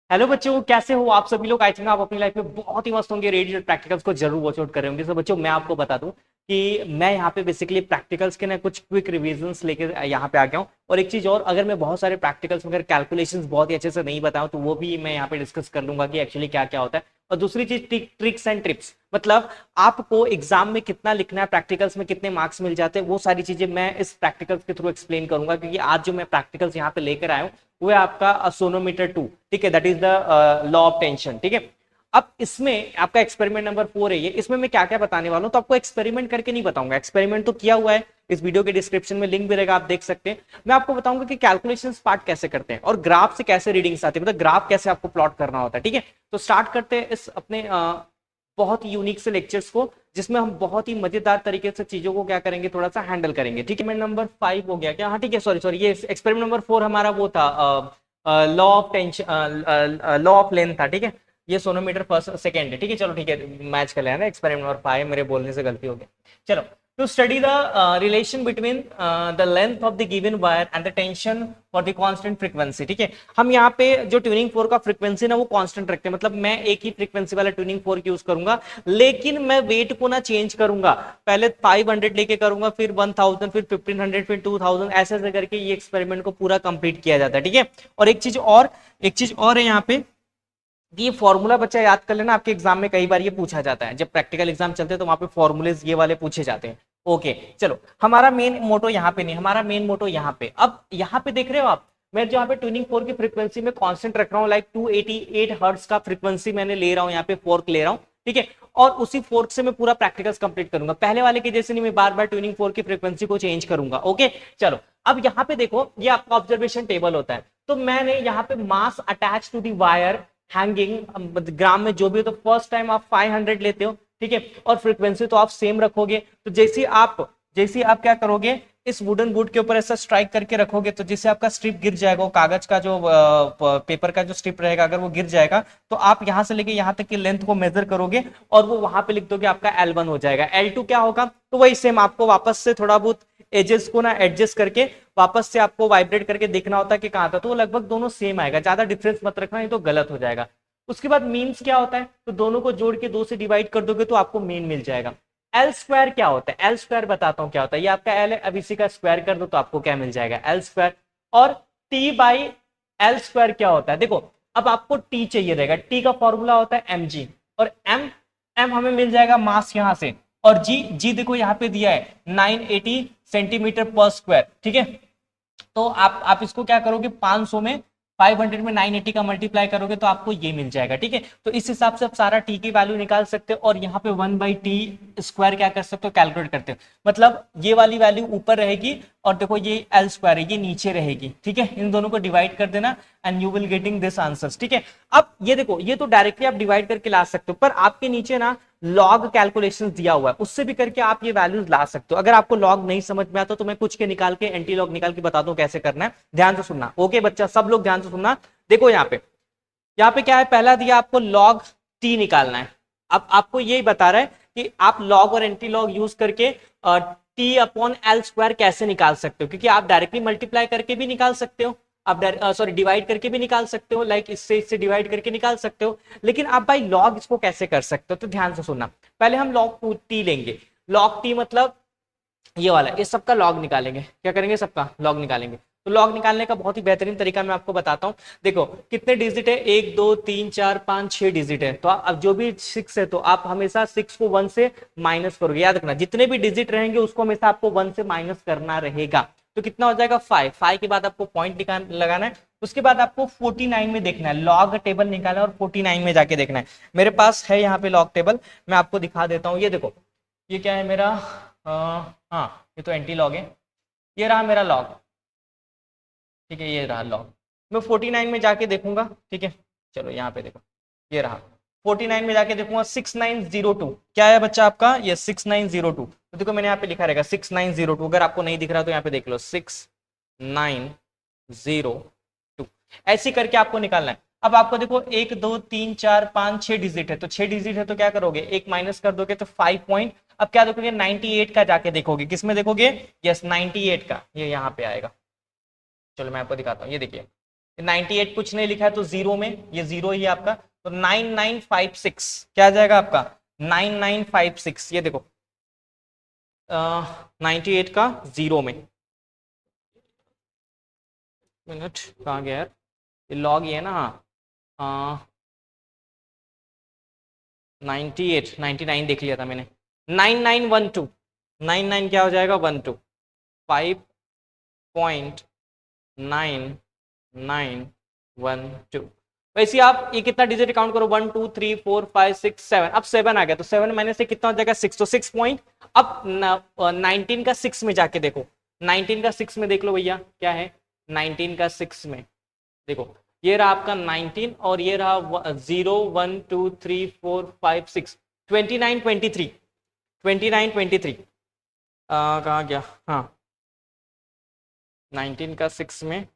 Hello बच्चों, कैसे हो आप सभी लोग। आई थिंक आप अपनी लाइफ में बहुत ही मस्त होंगे। रेडियो प्रैक्टिकल्स को जरूर वॉच आउट कर रहे होंगे। तो बच्चों मैं आपको बता दूं कि मैं यहाँ पे बेसिकली प्रैक्टिकल्स के ना कुछ क्विक रिवीजन्स लेके यहाँ पे आ गया हूँ। और एक चीज और, अगर मैं बहुत सारे प्रैक्टिकल्स में अगर कैलकुलेशंस बहुत ही अच्छे से नहीं बताऊं तो वो भी मैं यहाँ पे डिस्कस कर लूंगा कि एक्चुअली क्या क्या होता है। और दूसरी चीज ट्रिक्स एंड ट्रिप्स, मतलब आपको एग्जाम में कितना लिखना है, प्रैक्टिकल्स में कितने मार्क्स मिल जाते हैं, वो सारी चीजें मैं इस प्रैक्टिकल्स के थ्रू एक्सप्लेन करूंगा। क्योंकि आज जो मैं प्रैक्टिकल्स यहाँ पे लेकर आया हूँ वो है आपका सोनोमीटर 2, ठीक है, that is the law of tension, ठीक है। अब इसमें आपका एक्सपेरिमेंट नंबर 4 है ये। इसमें मैं क्या क्या बताने वाला हूं, तो आपको एक्सपेरिमेंट करके नहीं बताऊंगा, एक्सपेरिमेंट तो किया हुआ है, इस वीडियो के डिस्क्रिप्शन में लिंक भी रहेगा, आप देख सकते हैं। मैं आपको बताऊंगा कि कैलकुलेशंस पार्ट कैसे करते हैं और ग्राफ से कैसे रीडिंग्स आती है, मतलब ग्राफ कैसे आपको प्लॉट करना होता है, ठीक है। तो स्टार्ट करते हैं इस अपने बहुत ही यूनिक से लेक्चर्स को, जिसमें हम बहुत ही मजेदार तरीके से चीजों को क्या करेंगे, थोड़ा सा हैंडल करेंगे, ठीक है। नंबर 5 हो गया क्या? हाँ ठीक है, सॉरी सॉरी, ये एक्सपेरिमेंट नंबर 4 हमारा वो था, law of tension, law of length था, ठीक है। ये सोनोमीटर फर्स्ट सेकंड है, ठीक है। चलो ठीक है, मैच कर लेना। एक्सपेरिमेंट नंबर 5 मेरे बोलने से गलती हो गई। चलो, to study the relation between the length of the given wire and the tension for the constant frequency, ठीक है। हम यहाँ पे जो ट्यूनिंग फोर का फ्रीक्वेंसी ना वो कांस्टेंट रखते हैं, मतलब मैं एक ही फ्रीक्वेंसी वाला ट्यूनिंग फोर यूज करूंगा, लेकिन मैं वेट को ना चेंज करूंगा। पहले 500 लेके करूंगा, फिर 1000, फिर 1500, फिर 2000, ऐसे ऐसे करके ये एक्सपेरिमेंट को पूरा कंप्लीट किया जाता है, ठीक है। और एक चीज और है यहाँ पे, ये फॉर्मूला बच्चा याद कर लेना, आपके एग्जाम में कई बार ये पूछा जाता है। जब प्रैक्टिकल एग्जाम चलते हैं तो वहां पे फॉर्मूलेज ये वाले पूछे जाते हैं। ओके, चलो, हमारा मेन मोटो यहाँ पे नहीं, हमारा मेन मोटो यहाँ पे। अब यहाँ पे देख रहे हो आप, मैं जो यहाँ पे ट्यूनिंग फोर की फ्रीक्वेंसी में कांस्टेंट रख रहा हूँ, लाइक 288 हर्ट्ज का फ्रीक्वेंसी मैंने ले रहा हूँ, यहाँ पे फोर्क ले रहा हूँ, ठीक है। और उसी फोर्क से मैं पूरा प्रैक्टिकल्स कंप्लीट करूंगा, पहले वाले के जैसे नहीं मैं बार बार ट्यूनिंग फोर की फ्रीक्वेंसी को चेंज करूंगा। ओके, चलो, अब यहाँ पे देखो, ये आपका ऑब्जर्वेशन टेबल होता है। तो मैंने यहाँ पे mass attach to the wire hanging, gram में जो भी हो, तो फर्स्ट टाइम आप 500 लेते हो, ठीक है। और फ्रीक्वेंसी तो आप सेम रखोगे। तो जैसे आप क्या करोगे, इस वुडन बोर्ड के ऊपर ऐसा स्ट्राइक करके रखोगे, तो जिससे आपका स्ट्रिप गिर जाएगा, वो कागज का जो पेपर का जो स्ट्रिप रहेगा, अगर वो गिर जाएगा तो आप यहां से लेके यहां तक की लेंथ को मेजर करोगे और वो वहां पे लिख दोगे, आपका L1 हो जाएगा। L2 क्या होगा, तो वही सेम आपको वापस से थोड़ा बहुत एजेस को ना एडजस्ट करके वापस से आपको वाइब्रेट करके देखना होता है कि कहां था, तो वो लगभग दोनों सेम आएगा, ज्यादा डिफरेंस मत रखना, नहीं तो गलत हो जाएगा। उसके बाद मीन्स क्या होता है, तो दोनों को जोड़ के 2 से डिवाइड कर दोगे तो आपको मीन मिल जाएगा। एल स्क्वायर क्या होता है, एल स्क्वायर बताता हूं क्या होता है, ये आपका एल है, अब इसी का स्क्वायर कर दो तो आपको क्या मिल जाएगा, एल स्क्वायर। और टी बाई एल स्क्वायर क्या होता है, देखो, अब आपको टी चाहिए रहेगा, टी का फॉर्मूला होता है एम जी, और एम एम हमें मिल जाएगा मास यहां से, और जी जी देखो यहाँ पे दिया है 980 सेंटीमीटर पर स्क्वायर, ठीक है। तो आप इसको क्या करोगे, 500 में 500 में 980 का मल्टीप्लाई करोगे तो आपको ये मिल जाएगा, ठीक है। तो इस हिसाब से आप सारा टी की वैल्यू निकाल सकते हो, और यहाँ पे 1/t स्क्वायर क्या कर सकते हो, कैलकुलेट करते हो। मतलब ये वाली वैल्यू ऊपर रहेगी, और देखो ये एल स्क्वायर है, ये नीचे रहेगी, ठीक है। इन दोनों को डिवाइड कर देना and you will getting this answers, ठीक है। अब ये देखो, ये तो डायरेक्टली आप डिवाइड करके ला सकते हो, पर आपके नीचे ना लॉग कैलकुलेशंस दिया हुआ है, उससे भी करके आप ये वैल्यूज ला सकते हो। अगर आपको लॉग नहीं समझ में आता तो मैं कुछ के निकाल के एंटी लॉग निकाल के बता दूं कैसे करना है, ध्यान से सुनना। ओके बच्चा, सब लोग ध्यान से सुनना। देखो यहाँ पे क्या है, पहला दिया आपको लॉग टी निकालना है। अब आपको यही बता रहा है कि आप लॉग और एंटी लॉग यूज करके टी अपॉन एल स्क्वायर कैसे निकाल सकते हो, क्योंकि आप डायरेक्टली मल्टीप्लाई करके भी निकाल सकते हो, आप सॉरी डिवाइड करके भी निकाल सकते हो, लाइक इससे डिवाइड करके निकाल सकते हो, लेकिन आप भाई लॉग इसको कैसे कर सकते हो, तो ध्यान से सुनना। पहले हम लॉग टी लेंगे, लॉग टी मतलब ये वाला, इस सबका लॉग निकालेंगे, क्या करेंगे, सबका लॉग निकालेंगे। तो लॉग निकालने का बहुत ही बेहतरीन तरीका मैं आपको बताता हूं। देखो कितने डिजिट है, 1 2 3 4 5 6 डिजिट है, तो अब जो भी 6 है तो आप हमेशा 6 को 1 से माइनस करोगे, याद रखना जितने भी डिजिट रहेंगे उसको हमेशा आपको 1 से माइनस करना रहेगा। तो कितना हो जाएगा, 5 के बाद आपको पॉइंट लगाना है। उसके बाद आपको 49 में देखना है, लॉग टेबल निकालना है और 49 में जाके देखना है। मेरे पास है यहाँ पे लॉग टेबल, मैं आपको दिखा देता हूँ। ये देखो, ये क्या है मेरा, हाँ ये तो एंटी लॉग है, ये रहा मेरा लॉग, ठीक है, ये रहा लॉग। मैं 49 में जाके देखूंगा, ठीक है। चलो यहाँ पे देखो, ये रहा 49 में जाके देखूंगा, 6902 क्या है बच्चा आपका, ये 6902। तो देखो मैंने यहाँ पे लिखा रहेगा 6902, अगर आपको नहीं दिख रहा तो यहाँ पे देख लो 6902, ऐसे करके आपको निकालना है। अब आपको देखो 1 2 3 4 5 6 डिजिट है, तो 6 डिजिट है तो क्या करोगे, एक माइनस कर दोगे तो 5 पॉइंट। अब क्या देखोगे, 98 का जाके देखोगे, किसमें देखोगे, यस 98 का, ये यहाँ पे आएगा। चलो मैं आपको दिखाता हूँ, ये देखिए 98 कुछ नहीं लिखा है तो जीरो में, ये जीरो ही है आपका, तो 9956 क्या आ जाएगा आपका 9956। ये देखो 98 का जीरो में, मिनट कहाँ गया यार, ये लॉग ये है ना, हाँ 98 99 देख लिया था मैंने, 9912, 99 क्या हो जाएगा 12, 5.9912। वैसे आप ये कितना डिजिट काउंट करो, 1 2 3 4 5 6 7, अब 7 आ गया तो 7 माइनस से कितना हो जाएगा 6, तो 6 पॉइंट। अब 19 का 6 में जाके देखो, 19 का 6 में देख लो भैया क्या है, 19 का 6 में देखो, ये रहा आपका 19 और ये रहा 0 1 2 3 4 5 6, 29 23, 29 23 कहाँ गया, हाँ 19 का 6 में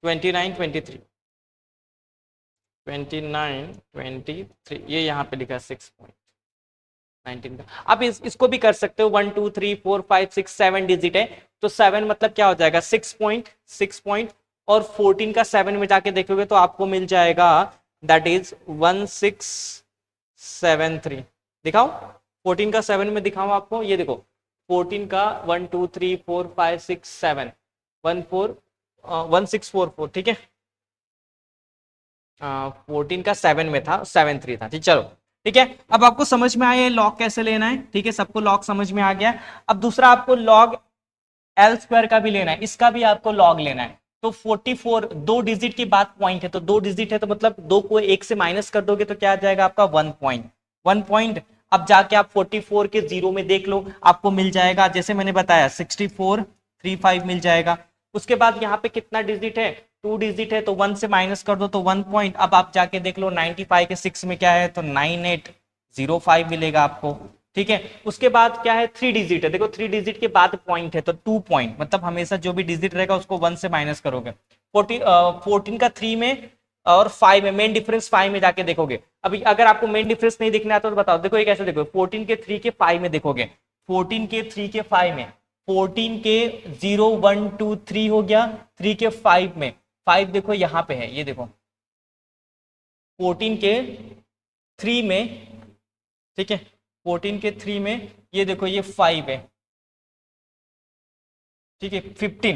29 23, 29 23 ये यहाँ पे लिखा 6.19 का। आप इसको भी कर सकते हो, 1 2 3 4 5 6 7 डिजिट है, तो 7 मतलब क्या हो जाएगा 6 पॉइंट, और 14 का 7 में जाके देखोगे तो आपको मिल जाएगा दैट इज 1673। दिखाओ 14 का 7 में दिखाऊं आपको, ये देखो 14 का 1 2 3 4 5 6 7 1644, ठीक है 14 का 7 में था 73 था, ठीक चलो ठीक है। अब आपको समझ में आया लॉग कैसे लेना है, ठीक है सबको लॉग समझ में आ गया। अब दूसरा आपको लॉग एल स्क्वायर का भी लेना है, इसका भी आपको लॉग लेना है। तो 44 दो डिजिट की बात पॉइंट है, तो दो डिजिट है तो मतलब दो को एक से माइनस कर दोगे तो क्या आ जाएगा आपका 1 पॉइंट। अब जाके आप 44 के जीरो में देख लो, आपको मिल जाएगा जैसे मैंने बताया 6435 मिल जाएगा। उसके बाद यहाँ पे कितना डिजिट है, 2 डिजिट है, तो 1 से माइनस कर दो तो 1 पॉइंट। अब आप जाके देख लो 95 के 6 में क्या है, तो 9805 मिलेगा आपको, ठीक है। उसके बाद क्या है 3 डिजिट है, देखो 3 डिजिट के बाद पॉइंट है तो 2 पॉइंट, मतलब हमेशा जो भी डिजिट रहेगा उसको 1 से माइनस करोगे। 14 का 3 में और 5 में, मेन डिफरेंस 5 में जाके देखोगे। अभी अगर आपको मेन डिफरेंस नहीं दिखना आता तो बताओ, देखो ये कैसे देखो, 14 के 3 के 5 में देखोगे, 14 के 3 के 5 में, 14 के 0 1 2 3 हो गया, 3 के 5 में 5 देखो यहाँ पे है, ये देखो 14 के 3 में, ठीक है 14 के 3 में ये देखो ये 5 है, ठीक है 15,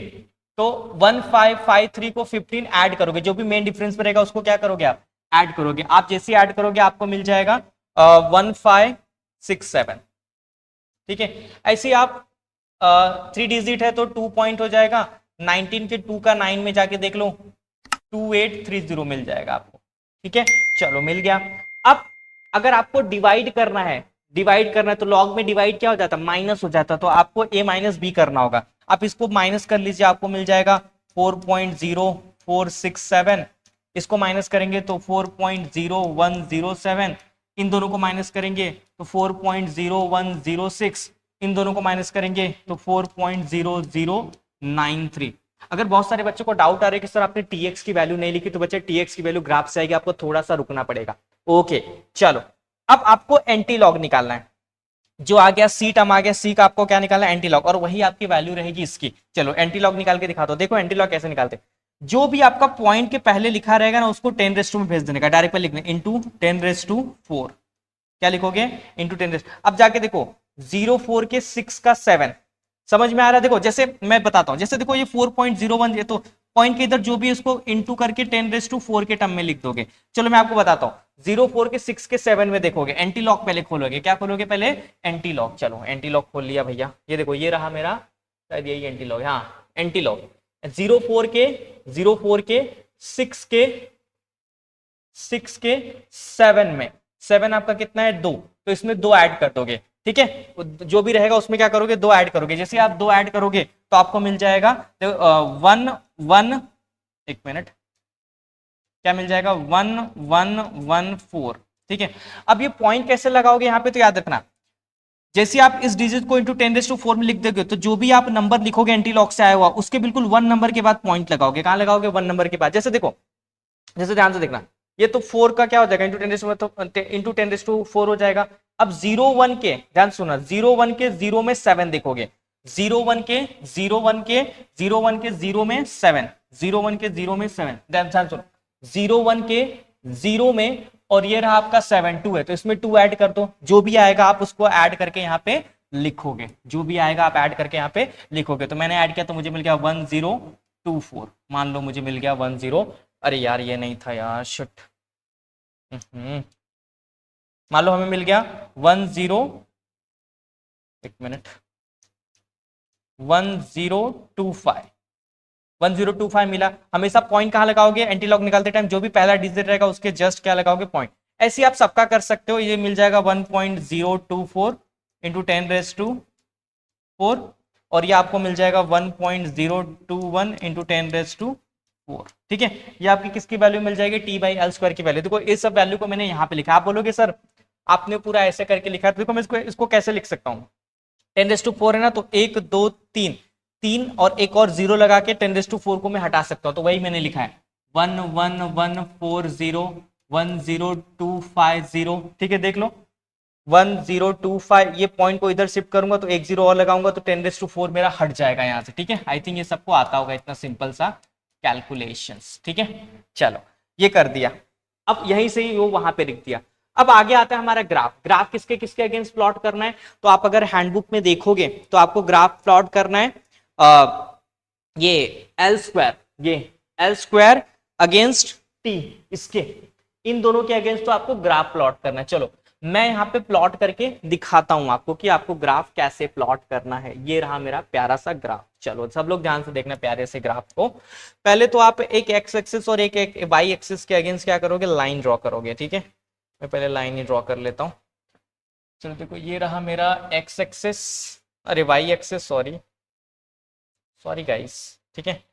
तो 1553 को 15 ऐड करोगे, जो भी मेन डिफरेंस में रहेगा उसको क्या करोगे आप ऐड करोगे। आप जैसे ऐड करोगे आपको मिल जाएगा 1567, ठीक है। ऐसे आप 3 डिजिट है तो 2 पॉइंट हो जाएगा, 19 के 2 का 9 में जाके देख लो 2830 मिल जाएगा आपको, ठीक है चलो मिल गया। अब अगर आपको डिवाइड करना है, तो लॉग में डिवाइड क्या हो जाता माइनस हो जाता, तो आपको a माइनस बी करना होगा। आप इसको माइनस कर लीजिए, आपको मिल जाएगा 4.0467, इसको माइनस करेंगे तो 4.0107, इन दोनों को माइनस करेंगे तो 4.0106, इन दोनों को माइनस करेंगे तो 4.0093। अगर बहुत सारे बच्चों को डाउट आ रहा है कि सर आपने टीएक्स की वैल्यू नहीं लिखी, तो बच्चे टीएक्स की वैल्यू ग्राफ से आएगी, आपको थोड़ा सा रुकना पड़ेगा। ओके चलो, अब आपको एंटी लॉग निकालना है, जो आ गया सी टर्म आ गया, सी का आपको क्या निकालना है एंटी लॉग, और वही आपकी वैल्यू रहेगी इसकी। चलो एंटी लॉग निकाल के दिखा दो, देखो एंटी लॉग कैसे निकालते, जो भी आपका पॉइंट के पहले लिखा रहेगा ना उसको 10 में भेज देने का, डायरेक्ट लिखना इंटू 10⁴, क्या लिखोगे इंटू 10। अब जाके देखो 04 के 6 का 7 समझ में आ रहा है, देखो जैसे मैं बताता हूं, जैसे देखो ये 4.01, ये तो पॉइंट के इधर जो भी इसको इंटू करके 10⁴ के टर्म में लिख दोगे। चलो मैं आपको बताता हूँ, 04 के 6 के 7 में देखोगे, एंटी लॉग पहले खोलोगे, क्या खोलोगे पहले एंटी लॉग। चलो एंटी लॉग खोल लिया भैया, ये देखो ये रहा मेरा, शायद यही एंटी लॉग, हाँ एंटी लॉग 04 के 6 के 7 में, 7 आपका कितना है 2, तो इसमें 2 ऐड कर दोगे, ठीक है जो भी रहेगा उसमें क्या करोगे 2 ऐड करोगे। जैसे आप 2 ऐड करोगे तो आपको मिल जाएगा 1 एक मिनट, क्या मिल जाएगा 1114, ठीक है। अब ये पॉइंट कैसे लगाओगे यहाँ पे, तो याद रखना जैसे आप इस डिजिट को इंटू 10⁴ में लिख दोगे तो जो भी आप नंबर लिखोगे एंटी लॉग से आया हुआ उसके बिल्कुल 1 नंबर के बाद पॉइंट लगाओगे। कहां लगाओगे 1 नंबर के बाद। जैसे देखो, जैसे ध्यान से देखना, ये तो 4 का क्या हो जाएगा इंटू 10⁴ हो जाएगा। अब 0 1 के ध्यान सुना, 0 1 के 0 में 7 देखोगे 0 1 के 0 1 के 0 1 के 0 में 7, 0 1 के 0 में 7, ध्यान सुनो, 0 1 के 0 में, और ये रहा आपका 7 2 है, तो इसमें 2 ऐड कर दो, जो भी आएगा आप उसको ऐड करके यहाँ पे लिखोगे, जो भी आएगा आप ऐड करके यहाँ पे लिखोगे। तो मैंने ऐड किया तो मुझे मिल गया 1024, मान लो मुझे मिल गया 10, अरे यार ये नहीं था यार, शिट, मान लो हमें मिल गया 10, एक मिनट, 1025, 1025 मिला। हमेशा पॉइंट कहां लगाओगे, एंटीलॉग निकालते टाइम जो भी पहला डिजिट रहेगा उसके जस्ट क्या लगाओगे, पॉइंट। ऐसे ही आप सबका कर सकते हो, ये मिल जाएगा 1.024 इंटू 10⁻⁴, और ये आपको मिल जाएगा 1.021 इंटू 10⁻⁴। ठीक है, ये आपकी किसकी वैल्यू मिल जाएगी, t/l² की वैल्यू। देखो इस सब वैल्यू को मैंने यहाँ पे लिखा, आप बोलोगे सर आपने पूरा ऐसे करके लिखा है, तो देखो मैं इसको कैसे लिख सकता हूँ, 10⁻⁴ है ना, तो 1 2 3, 3 और एक और 0 लगा के 10⁻⁴ को मैं हटा सकता हूँ, तो वही मैंने लिखा है 11140 10250। ठीक है, देख लो 1025, ये पॉइंट को इधर शिफ्ट करूंगा तो एक 0 और लगाऊंगा तो 10⁻⁴ मेरा हट जाएगा यहाँ से। ठीक है, आई थिंक ये सबको आता होगा, इतना सिंपल सा कैलकुलेशंस। ठीक है, चलो ये कर दिया, अब यहीं से ही वो वहां पे लिख दिया। अब आगे आता है हमारा ग्राफ। ग्राफ किसके किसके अगेंस्ट प्लॉट करना है, तो आप अगर हैंडबुक में देखोगे तो आपको ग्राफ प्लॉट करना है ये L², ये L² अगेंस्ट टी, इसके इन दोनों के अगेंस्ट तो आपको ग्राफ प्लॉट करना है। चलो मैं यहाँ पे प्लॉट करके दिखाता हूं आपको कि आपको ग्राफ कैसे प्लॉट करना है। ये रहा मेरा प्यारा सा ग्राफ, चलो सब लोग ध्यान से देखना प्यारे से ग्राफ को। पहले तो आप एक एक्स एक्सिस और एक वाई एक्सिस के अगेंस्ट क्या करोगे, लाइन ड्रॉ करोगे। ठीक है, मैं पहले लाइन ही ड्रॉ कर लेता हूं। चलो देखो ये रहा मेरा एक्स एक्सिस, अरे वाई एक्सिस, सॉरी गाइस। ठीक है,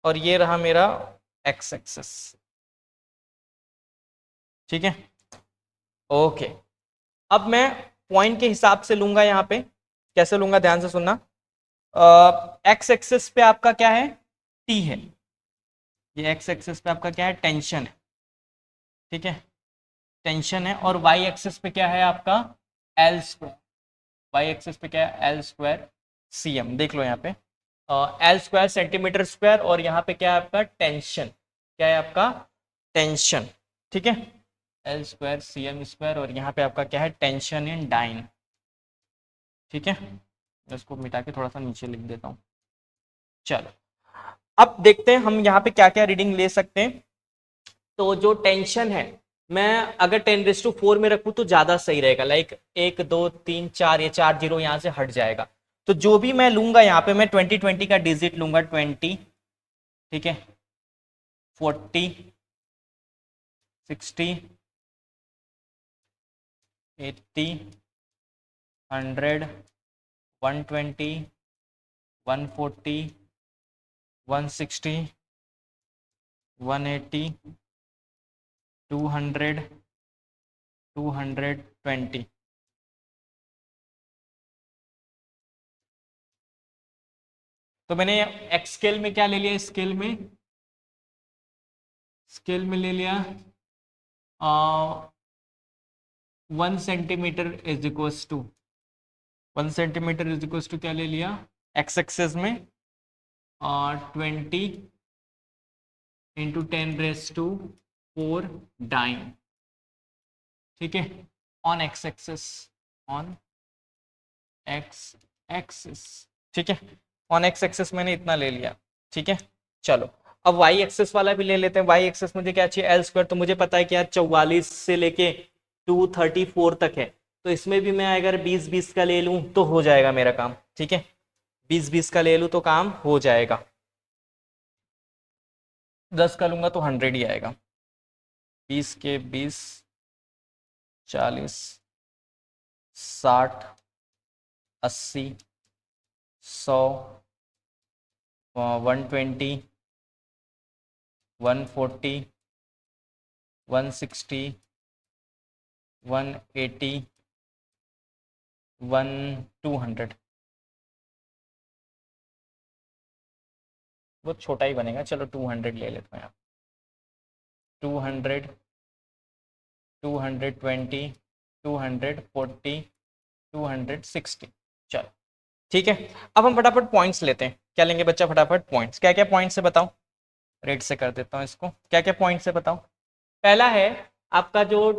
और ये रहा मेरा एक्स एक्सिस। ठीक है, ओके, अब मैं पॉइंट के हिसाब से लूंगा, यहाँ पे कैसे लूंगा ध्यान से सुनना। एक्स एक्सिस पे आपका क्या है, टी है, ये एक्स एक्सिस पे आपका क्या है, टेंशन है। ठीक है, टेंशन है, और वाई एक्सिस पे क्या है आपका, L², वाई एक्सिस पे क्या है, L² cm। देख लो यहाँ पे L² सेंटीमीटर स्क्वायर, और यहाँ पे क्या है आपका टेंशन, क्या है आपका टेंशन। ठीक है, L² cm², और यहाँ पे आपका क्या है, टेंशन इन डाइन। ठीक है, इसको मिटा के थोड़ा सा नीचे लिख देता हूँ। चलो अब देखते हैं हम यहाँ पे क्या क्या रीडिंग ले सकते हैं। तो जो टेंशन है, मैं अगर 10⁻⁴ में रखूँ तो ज्यादा सही रहेगा, लाइक 1 2 3 4, ये 4 0 यहाँ से हट जाएगा। तो जो भी मैं लूंगा यहाँ पे, मैं 20 का डिजिट लूंगा, 20। ठीक है, 40 60 80 100 120 140 160 180 200 220। तो मैंने एक्स स्केल में क्या ले लिया, स्केल में ले लिया 1 centimetre is equals to 1 centimetre is equals to क्या ले लिया, एक्स एक्सेस में 20 इंटू 10⁻⁴ डाइन। ठीक है, on X axes, on X axis. ठीक है, ऑन एक्स एक्सिस मैंने इतना ले लिया। ठीक है, चलो अब वाई एक्सिस वाला भी ले लेते हैं। वाई एक्सिस मुझे क्या चाहिए, L², तो मुझे पता है कि यार 44 से लेके 234 तक है, तो इसमें भी मैं अगर 20-20 का ले लूं तो हो जाएगा मेरा काम। ठीक है, 20-20 का ले लूं तो काम हो जाएगा, 10 का लूंगा तो 100 ही आएगा। 20 के 20 40 60 80 100 120 140 160 180 200। वो छोटा ही बनेगा, चलो 200 ले लेते हैं। 200 220 240 260। चलो ठीक है, अब हम फटाफट पॉइंट्स लेते हैं। क्या लेंगे बच्चा? फटाफट पॉइंट्स। क्या क्या पॉइंट्स है बताओ? रेड से कर देता हूँ इसको। क्या क्या पॉइंट्स है बताओ? पहला है आपका जो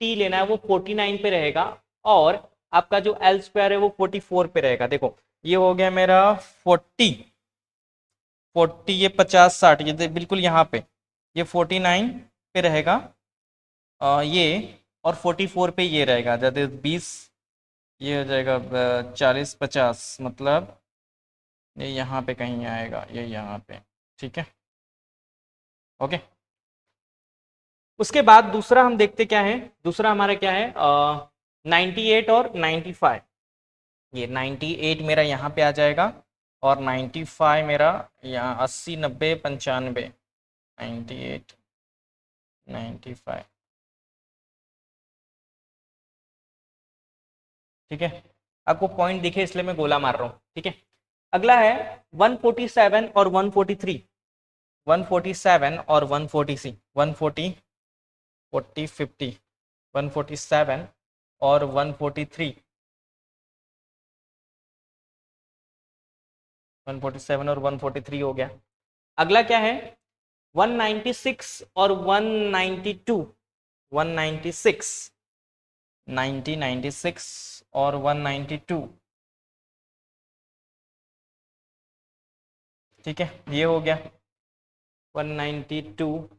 टी लेना है वो 49 पे रहेगा, और आपका जो एल स्क्वायर है वो 44 पे रहेगा। देखो ये हो गया मेरा 40 ये 50 60, ये बिल्कुल यहाँ पे ये 49 पे रहेगा, ये और 44 पे ये रहेगा, जैसे 20, ये हो जाएगा 40 50, मतलब ये यहाँ पे कहीं आएगा, ये यहाँ पे। ठीक है, ओके। उसके बाद दूसरा हम देखते क्या है, दूसरा हमारा क्या है, 98 और 95। ये 98 मेरा यहाँ पे आ जाएगा, और 95 मेरा यहाँ 80 90 95, 98 95। ठीक है, आपको पॉइंट दिखे इसलिए मैं गोला मार रहा हूँ। ठीक है, अगला है 147 और 143। 147 और 140 140 40 50, 147 और 143, 147 और 143 हो गया। अगला क्या है 196 और 192, 196 96 और 192। ठीक है, ये हो गया 192।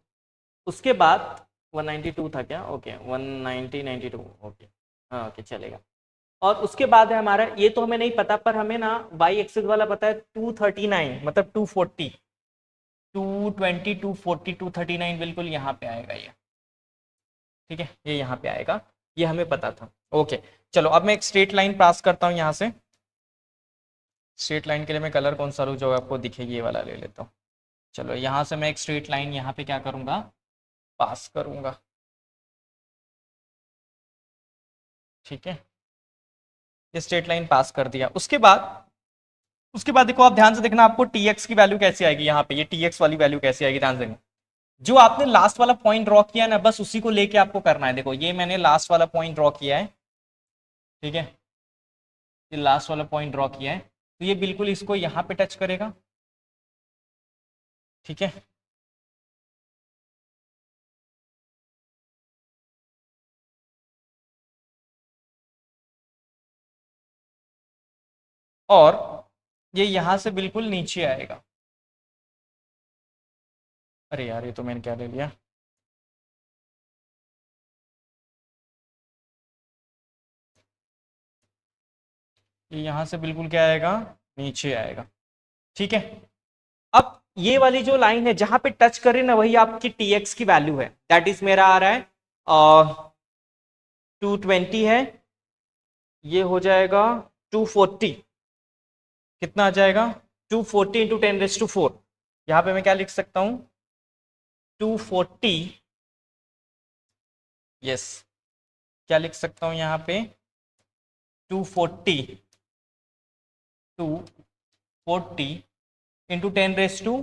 उसके बाद 192 था क्या? ओके 190 92, ओके हाँ ओके चलेगा। और उसके बाद है हमारा, ये तो हमें नहीं पता, पर हमें ना वाई एक्सिस वाला पता है 239, मतलब 240, 220 240 239 बिल्कुल यहाँ पे आएगा ये। ठीक है, ये यहाँ पे आएगा, ये हमें पता था। ओके चलो, अब मैं एक स्ट्रेट लाइन पास करता हूँ यहाँ से। स्ट्रेट लाइन के लिए मैं कलर कौन सा लूँ जो आपको दिखेगी, ये वाला ले लेता हूँ। चलो यहाँ से मैं एक स्ट्रेट लाइन यहाँ पे क्या करूँगा, पास करूँगा। ठीक है, ये स्ट्रेट लाइन पास कर दिया। उसके बाद देखो, आप ध्यान से देखना, आपको टी एक्स की वैल्यू कैसी आएगी यहाँ पे, ये टी एक्स वाली वैल्यू कैसी आएगी, ध्यान से देखना। जो आपने लास्ट वाला पॉइंट ड्रॉ किया ना, बस उसी को लेके आपको करना है। देखो ये मैंने लास्ट वाला पॉइंट ड्रॉ किया है। ठीक है, ये लास्ट वाला पॉइंट ड्रॉ किया है, तो ये बिल्कुल इसको यहाँ पे टच करेगा। ठीक है, और ये यहां से बिल्कुल नीचे आएगा। अरे यार, ये तो मैंने क्या ले लिया। ये यहां से बिल्कुल क्या आएगा, नीचे आएगा। ठीक है, अब ये वाली जो लाइन है जहां पे टच करे ना, वही आपकी टी एक्स की वैल्यू है। दैट इज मेरा आ रहा है 220 है, ये हो जाएगा 240। कितना आ जाएगा? 240 इंटू 10⁻⁴। यहाँ पे मैं क्या लिख सकता हूँ, 240, यस, क्या लिख सकता हूँ यहाँ पे, 240 240 इंटू 10⁻³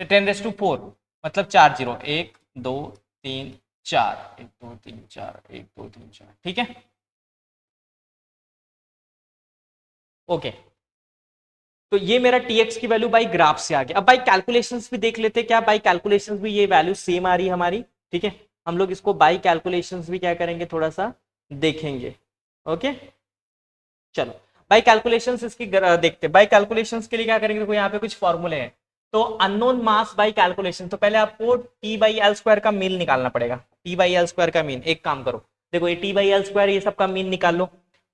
10⁻⁴, मतलब 4 जीरो, 1 2 3 4, 1 2 3 4, 1 2 3 4। ठीक है, ओके। तो ये मेरा टीएक्स की वैल्यू बाई ग्राफ से आ गया। अब बाई कैलकुलेशंस भी देख लेते हैं, क्या बाई कैलकुलेशंस भी ये वैल्यू सेम आ रही है हमारी। ठीक है, हम लोग इसको बाई कैलकुलेशंस भी क्या करेंगे, थोड़ा सा देखेंगे। ओके चलो, बाई कैलकुलेशंस इसकी देखते हैं। बाई कैलकुलेशंस के लिए क्या करेंगे, देखो यहाँ पे कुछ फॉर्मूले हैं। तो अननोन मास बाई कैलकुलेशन, तो पहले आपको टी बाई एल स्क्वायर का मीन निकालना पड़ेगा। टी बाई एल स्क्वायर का मीन, एक काम करो, देखो ये टी बाई एल स्क्वायर, ये सबका मीन निकाल लो।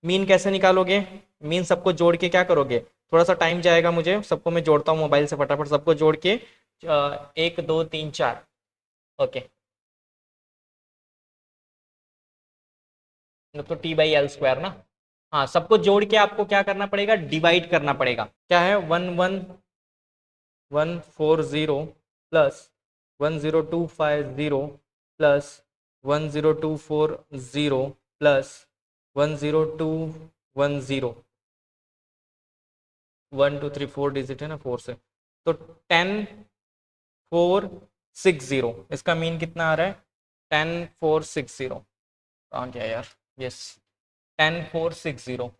मीन कैसे निकालोगे? मीन सबको जोड़ के क्या करोगे, थोड़ा सा टाइम जाएगा मुझे, सबको मैं जोड़ता हूँ मोबाइल से, फटाफट सबको जोड़ के 1 2 3 4। ओके, तो टी बाई एल स्क्वायर ना। हाँ, सबको जोड़ के आपको क्या करना पड़ेगा, डिवाइड करना पड़ेगा। क्या है, 11140 प्लस 10250 प्लस 10240 प्लस 10210, 1 2 3 4 डिजिट है ना, 4 से, तो 10460। इसका मीन कितना आ रहा है, 10460। कहाँ गया यार, यस 10460।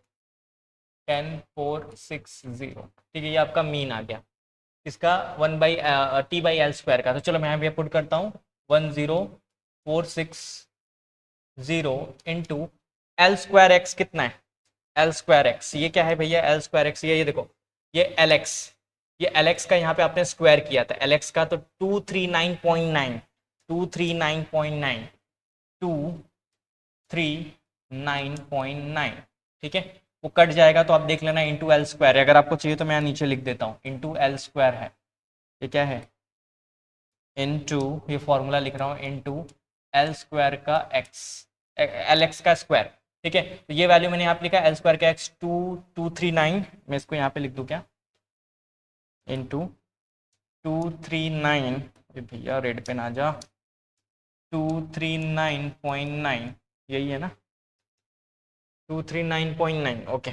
10460, ठीक है, ये आपका मीन आ गया इसका 1/t/l² का। तो चलो मैं यहाँ पे पुट करता हूँ 10460 इंटू l²x कितना है, l²x ये क्या है भैया, l²x ये देखो ये lx, ये lx का यहाँ पे आपने स्क्वायर किया था, lx का तो 239.9 239.9 239.9, ठीक है, वो कट जाएगा तो आप देख लेना इंटू l², अगर आपको चाहिए तो मैं यहाँ नीचे लिख देता हूँ इंटू l² है, ये क्या है इंटू, ये फॉर्मूला लिख रहा हूँ इंटू l² का x, lx का स्क्वायर, ठीक है, तो ये वैल्यू मैंने यहाँ पे लिखा l² का x 2239, मैं इसको यहाँ पे लिख दूँ क्या इंटू 239, भैया रेड पे ना जा, 239.9 यही है ना, 239.9, ओके।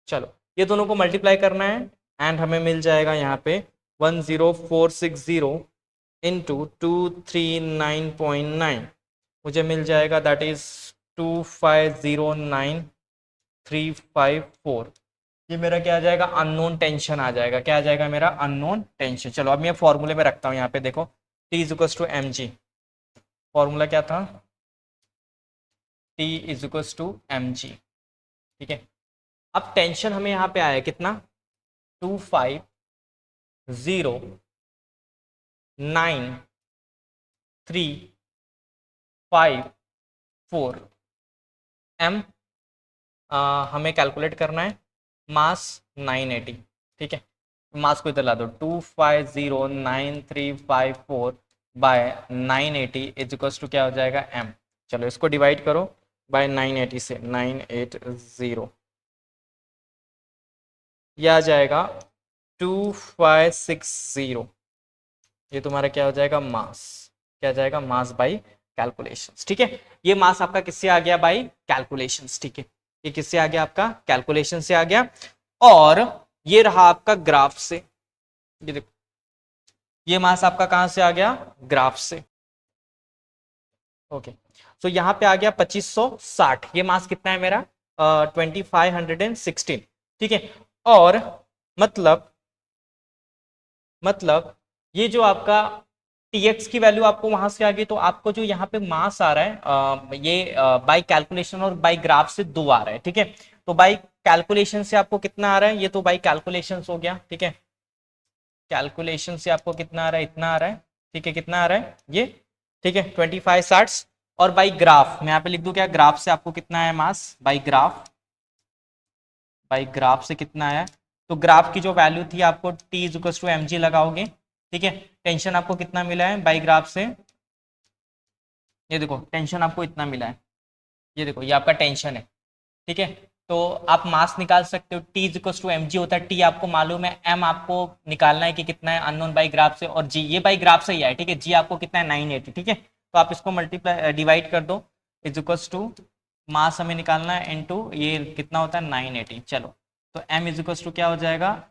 चलो ये दोनों को मल्टीप्लाई करना है एंड हमें मिल जाएगा यहाँ पे 10460 इंटू 239.9 मुझे मिल जाएगा दैट इज 2509354, ये मेरा क्या आ जाएगा, अननोन टेंशन आ जाएगा, क्या आ जाएगा मेरा अननोन टेंशन। चलो अब मैं फॉर्मूले में रखता हूँ यहाँ पे, देखो T is equal to M G, formula क्या था, T is equal to M G, ठीक है। अब टेंशन हमें यहाँ पे आया कितना 2509354 m, हमें कैलकुलेट करना है मास 980, ठीक है, मास को इधर ला दो 2509354 बाय 980 इज इक्वल टू क्या हो जाएगा m, चलो इसको डिवाइड करो बाय 980 से 980, ये आ जाएगा 2560, ये तुम्हारा क्या हो जाएगा मास, क्या आ जाएगा मास बाय कैलकुलेशंस, ठीक है, ये मास आपका किससे आ गया बाय कैलकुलेशंस, ठीक है, ये किससे आ गया आपका कैलकुलेशन से आ गया, और ये रहा आपका ग्राफ से, ये देखो ये मास आपका कहां से आ गया ग्राफ से, ओके। तो यहाँ पे आ गया 2560, ये मास कितना है मेरा 2516, ठीक है, और मतलब ये जो आपका tx की वैल्यू आपको वहां से आ गई, तो आपको जो यहाँ पे मास आ रहा है ये बाय कैलकुलेशन और बाय ग्राफ से दो आ रहा है, ठीक है, तो बाय कैलकुलेशन से आपको कितना आ रहा है, ये तो बाय कैलकुलेशन हो गया, ठीक है, कैलकुलेशन से आपको कितना आ रहा है, इतना आ रहा है, ठीक है, कितना आ रहा है ये, ठीक है 2560, और बाय ग्राफ मैं यहाँ पे लिख दूं क्या, ग्राफ से आपको कितना है मास बाय ग्राफ से कितना आया, तो ग्राफ की जो वैल्यू थी आपको t is equal to M G लगाओगे, ठीक है, टेंशन आपको कितना मिला है बाय ग्राफ से, ये देखो टेंशन आपको इतना मिला है, ये देखो ये आपका टेंशन है, ठीक है, तो आप मास निकाल सकते हो, t is equal to M G होता है, t आपको मालूम है, m आपको निकालना है कि कितना है अननोन बाय ग्राफ से, और g ये बाय ग्राफ से ही है, ठीक है, g आपको कितना है 980, ठीक है, तो आप इसको मल्टीप्लाई डिवाइड कर दो, इज इक्वल टू मास हमें निकालना है इनटू ये कितना होता है 980, चलो तो m इज इक्वल टू क्या हो जाएगा,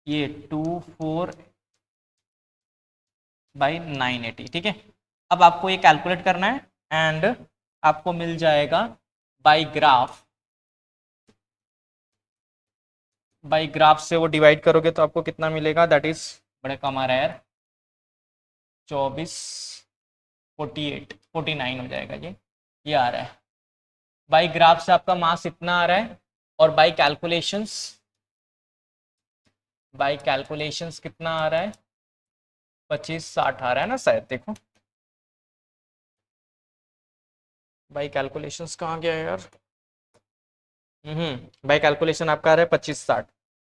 ये 24/980, ठीक है, अब आपको ये कैलकुलेट करना है एंड आपको मिल जाएगा बाय ग्राफ से वो डिवाइड करोगे तो आपको कितना मिलेगा, दैट इज बड़े कम आ रहा है यार, 24 48 49 हो जाएगा, ये आ रहा है, बाय ग्राफ से आपका मास इतना आ रहा है, और बाय कैलकुलेशंस कितना आ रहा है 2560 आ रहा है ना शायद, देखो बाय कैलकुलेशंस कहाँ गया यार, बाय कैलकुलेशन आपका आ रहा है 2560,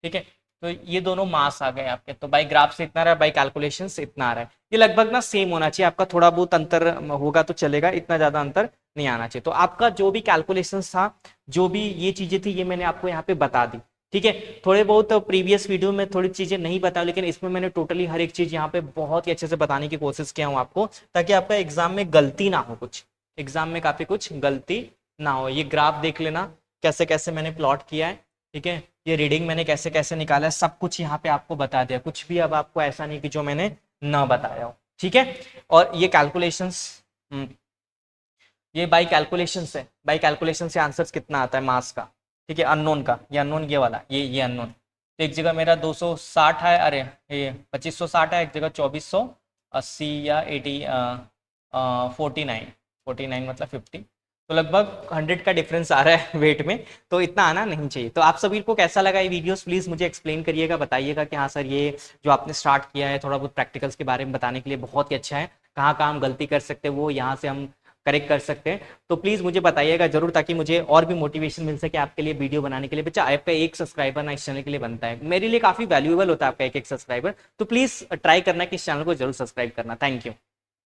ठीक है, तो ये दोनों मास आ गए आपके, तो बाय ग्राफ से इतना रहा है, बाय कैलकुलेशन से इतना आ रहा है, ये लगभग ना सेम होना चाहिए, आपका थोड़ा बहुत अंतर होगा तो चलेगा, इतना ज्यादा अंतर नहीं आना चाहिए, तो आपका जो भी कैलकुलेशन था, जो भी ये चीजें थी, ये मैंने आपको यहाँ पे बता दी, ठीक है, थोड़े बहुत प्रीवियस वीडियो में थोड़ी चीजें नहीं बता, लेकिन इसमें मैंने टोटली हर एक चीज यहाँ पे बहुत ही अच्छे से बताने की कोशिश किया हूँ आपको, ताकि आपका एग्जाम में गलती ना हो, कुछ एग्जाम में काफी कुछ गलती ना हो, ये ग्राफ देख लेना कैसे कैसे मैंने प्लॉट किया है, ठीक है, ये रीडिंग मैंने कैसे कैसे निकाला है, सब कुछ यहाँ पे आपको बता दिया, कुछ भी अब आपको ऐसा नहीं कि जो मैंने ना बताया हो, ठीक है, और ये कैलकुलेशंस ये बाय कैलकुलेशन से आंसर कितना आता है मास का, ठीक है, अननोन का, ये अननोन, ये वाला, ये अननोन। तो एक जगह मेरा 260 है, अरे ये 2560 है, एक जगह 2480 या 80, 49 मतलब 50। तो लगभग 100 का डिफरेंस आ रहा है वेट में, तो इतना आना नहीं चाहिए। तो आप सभी को कैसा लगा ये वीडियोस, प्लीज़ मुझे एक्सप्लेन करिएगा, बताइएगा कि हाँ सर ये जो आपने स्टार्ट किया है थोड़ा बहुत प्रैक्टिकल्स के बारे में बताने के लिए बहुत ही अच्छा है, कहाँ कहाँ हम गलती कर सकते हैं वो यहाँ से हम करेक्ट कर सकते हैं। तो प्लीज़ मुझे बताइएगा जरूर, ताकि मुझे और भी मोटिवेशन मिल सके आपके लिए वीडियो बनाने के लिए। बच्चा आपका एक सब्सक्राइबर ना इस चैनल के लिए बनता है, मेरे लिए काफ़ी वैल्यूएबल होता है आपका एक सब्सक्राइबर। तो प्लीज़ ट्राई करना कि इस चैनल को जरूर सब्सक्राइब करना। Thank you.